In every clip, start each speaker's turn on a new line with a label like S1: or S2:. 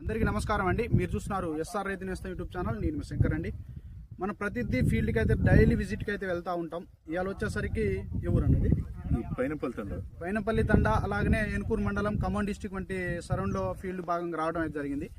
S1: అందరికీ నమస్కారం అండి. మీరు చూస్తున్నారు ఎస్ఆర్ రైతు నేస్తం యూట్యూబ్ ఛానల్. నేను మీ శంకర్ అండి. మన ప్రతిదీ ఫీల్డ్కి అయితే డైలీ విజిట్కి అయితే వెళ్తూ ఉంటాం. ఇవాళ వచ్చేసరికి ఎవరు అన్నది పైనపల్లి తండ, అలాగనే ఏనుకూరు మండలం, ఖమ్మం డిస్టిక్ వంటి సరౌండ్లో ఫీల్డ్ భాగంగా రావడం అయితే జరిగింది.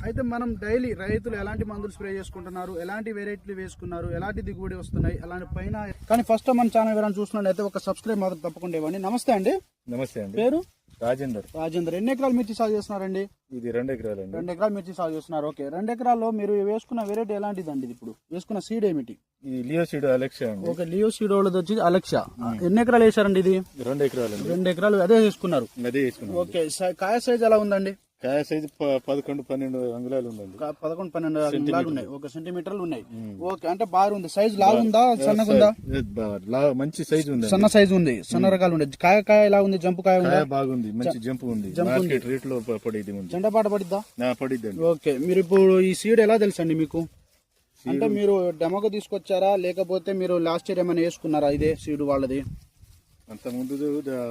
S1: అయితే మనం డైలీ రైతులు ఎలాంటి మందులు స్ప్రే చేసుకుంటున్నారు, ఎలాంటి వెరైటీలు వేసుకున్నారు, ఎలాంటి దిగుబడి వస్తున్నాయి, అలాంటి పైన కానీ ఫస్ట్ మన ఛానల్ ఎవరైనా చూస్తున్నట్లయితే ఒక సబ్స్క్రైబ్ మాత్రం తప్పకుండా ఇవ్వండి. నమస్తే అండి.
S2: నమస్తే అండి.
S1: పేరు
S2: రాజేందర్.
S1: ఎన్ని ఎకరాలు మిర్చి సాగు చేస్తున్నారండి?
S2: ఇది 2 ఎకరాలు అండి.
S1: 2 ఎకరాలు మిర్చి సాగు చేస్తున్నారు. ఓకే, 2 ఎకరాల్లో మీరు వేసుకున్న వెరైటీ ఎలాంటిది అండి? ఇప్పుడు వేసుకున్న సీడ్ ఏమిటి?
S2: ఇది లియో సీడ్ అలెక్సా అండి.
S1: ఓకే, లియో సీడ్ వాళ్ళది వచ్చి అలెక్సా. ఎన్ని ఎకరాలు వేసారండి? ఇది
S2: 2 ఎకరాలు అండి.
S1: 2 ఎకరాలు అదే వేసుకున్నారు. ఓకే, కాయ సైజ్ ఎలా ఉందండి?
S2: కాయ సైజ్ 11-12 అంగుళాలు ఉందండి.
S1: 11-12 అంగుళాలు ఉన్నాయి. 1 సెంటీమీటర్లు ఉన్నాయి. ఓకే, అంటే బాగుంది. సైజ్ లావు ఉందా, సన్నగా ఉందా?
S2: మంచి సైజ్ ఉంది,
S1: సన్న సైజ్ ఉంది, సన్న రకాలు ఉన్నాయి. కాయ ఎలా ఉంది? జంపు కాయ ఉందా?
S2: బాగుంది, మంచి జంపు ఉంది. రేట్ లో పడేది ఉంది.
S1: జెండపాట పడిద్దా?
S2: పడిద్దండి.
S1: ఓకే, మీరు ఇప్పుడు ఈ సీడ్ ఎలా తెలుసండి మీకు? అంటే మీరు డెమోగా తీసుకొచ్చారా, లేకపోతే మీరు లాస్ట్ ఇయర్ ఏమైనా వేసుకున్నారా ఇదే సీడ్ వాళ్ళది?
S2: అంత ముందు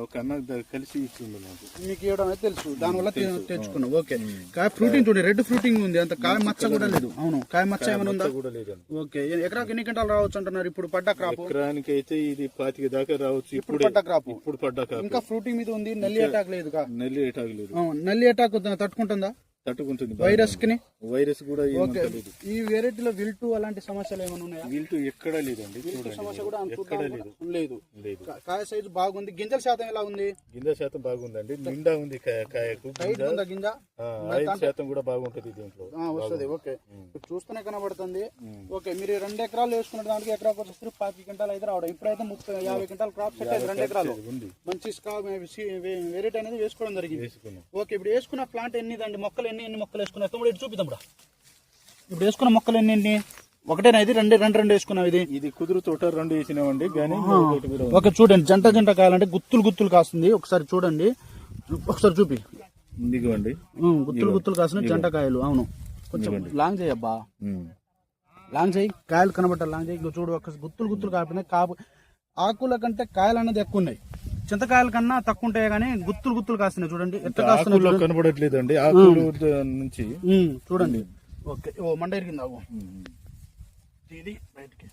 S2: ఒక అన్న కలిసి ఇచ్చింది నాకు.
S1: మీకు ఇవ్వడం అయితే తెలుసు, దానివల్ల తెచ్చుకున్నాం. ఓకే, కాయ ఫ్రూటింగ్ చూడండి, రెడ్ ఫ్రూటింగ్ ఉంది. అంత కాయ మచ్చ కూడా లేదు. అవును, కాయ మచ్చ ఏమైనా ఉందా? ఓకే, ఎకరాకి ఎన్ని గంటలు రావచ్చు అంటున్నారు ఇప్పుడు పడ్డ క్రాప్?
S2: ఎకరానికి అయితే ఇది 25 దాకా రావచ్చు.
S1: ఇప్పుడు పడ్డ క్రాప్,
S2: ఇప్పుడు పడ్డ క్రాప్.
S1: ఇంకా ఫ్రూటింగ్ మీద ఉంది. నల్లి అటాక్ లేదు.
S2: నల్లి అటాక్ లేదు.
S1: నల్లి అటాక్ తట్టుకుంటుందా?
S2: తట్టుకుంటుంది. వైరస్ కూడా.
S1: ఈ వెరైటీలో విల్టు అలాంటి సమస్యలు ఏమైనా ఉన్నాయా?
S2: విల్టు ఎక్కడా లేదండి.
S1: సమస్య కూడా లేదు. కాయ సైజు బాగుంది. గింజల శాతం ఎలా ఉంది?
S2: గింజ శాతం బాగుందండి, నిండా ఉంది కాయకు.
S1: గింజ
S2: 5% కూడా బాగుంటది దీంట్లో
S1: వస్తుంది. ఓకే, చూస్తూనే కనబడుతుంది. ఓకే, మీరు 2 ఎకరాలు వేసుకున్న దానికి ఎకరాకు వచ్చేసి 25 క్వింటాలు అయితే రావడం. ఇప్పుడైతే 30-50 క్వింటాల్ క్రాప్ సెట్ అయితే 2 ఎకరాలు మంచి వెరైటీ అనేది వేసుకోవడం జరిగింది. ఓకే, ఇప్పుడు వేసుకున్న ప్లాంట్ ఎన్నిదండి? మొక్కలు ఎన్ని మొక్కలు వేసుకున్నారు? తమ్ముడు ఇటు చూపిద్దాం. ఇప్పుడు వేసుకున్న మొక్కలు ఎన్ని? ఒకటేనా ఇది? రెండు వేసుకున్నావు.
S2: ఇది కుదురు తోట 2 వేసినామండి.
S1: ఓకే, చూడండి, జంట కాయాలంటే గుత్తులు కాస్తుంది. ఒకసారి చూడండి, ఒకసారి చూపి.
S2: ఇదిగోండి,
S1: గుత్తులు కాసిన జంట కాయలు. అవును, కొంచెం లాంగ్ చేయబ్బా, లాంగ్ చేయి. కాయలు కనబట్టాలి, లాంగ్ చేయి. చూడు, ఒక గుత్తులు కాకపోయినా ఆకుల కంటే కాయలు అనేది ఎక్కువ ఉన్నాయి. చింతకాయల కన్నా తక్కువ ఉంటాయి, కానీ గుత్తులు కాస్తున్నాయి. చూడండి ఎట్లా కాస్తున్నాయి,
S2: కనబడట్లేదండి ఆకుల నుంచి.
S1: చూడండి. ఓకే, ఓ మండ ఇరిగింది. ఆగు, ఇది బయటికి.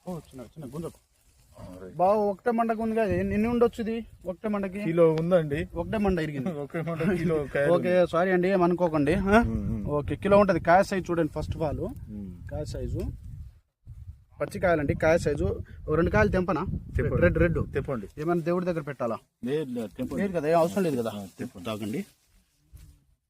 S1: ఓ చిన్న గుంజకు బాగా. ఒకటే మండకు ఉంది కదా, ఎన్ని ఉండొచ్చు ఇది? ఒకటే మండకి
S2: కిలో ఉందండి.
S1: ఒకటే మండ ఇరిగింది.
S2: కిలో.
S1: ఓకే, సారీ అండి, ఏమనుకోకండి. ఓకే, కిలో ఉంటది. కాయ సైజు చూడండి. ఫస్ట్ ఆఫ్ ఆల్ కాయ సైజు, పచ్చికాయలండి. కాయ సైజు 2 కాయలు తెంపనా? రెడ్ తెప్పండి. ఏమైనా దేవుడి దగ్గర పెట్టాలా? లేదు కదా, ఏం అవసరం లేదు కదా. తాగండి.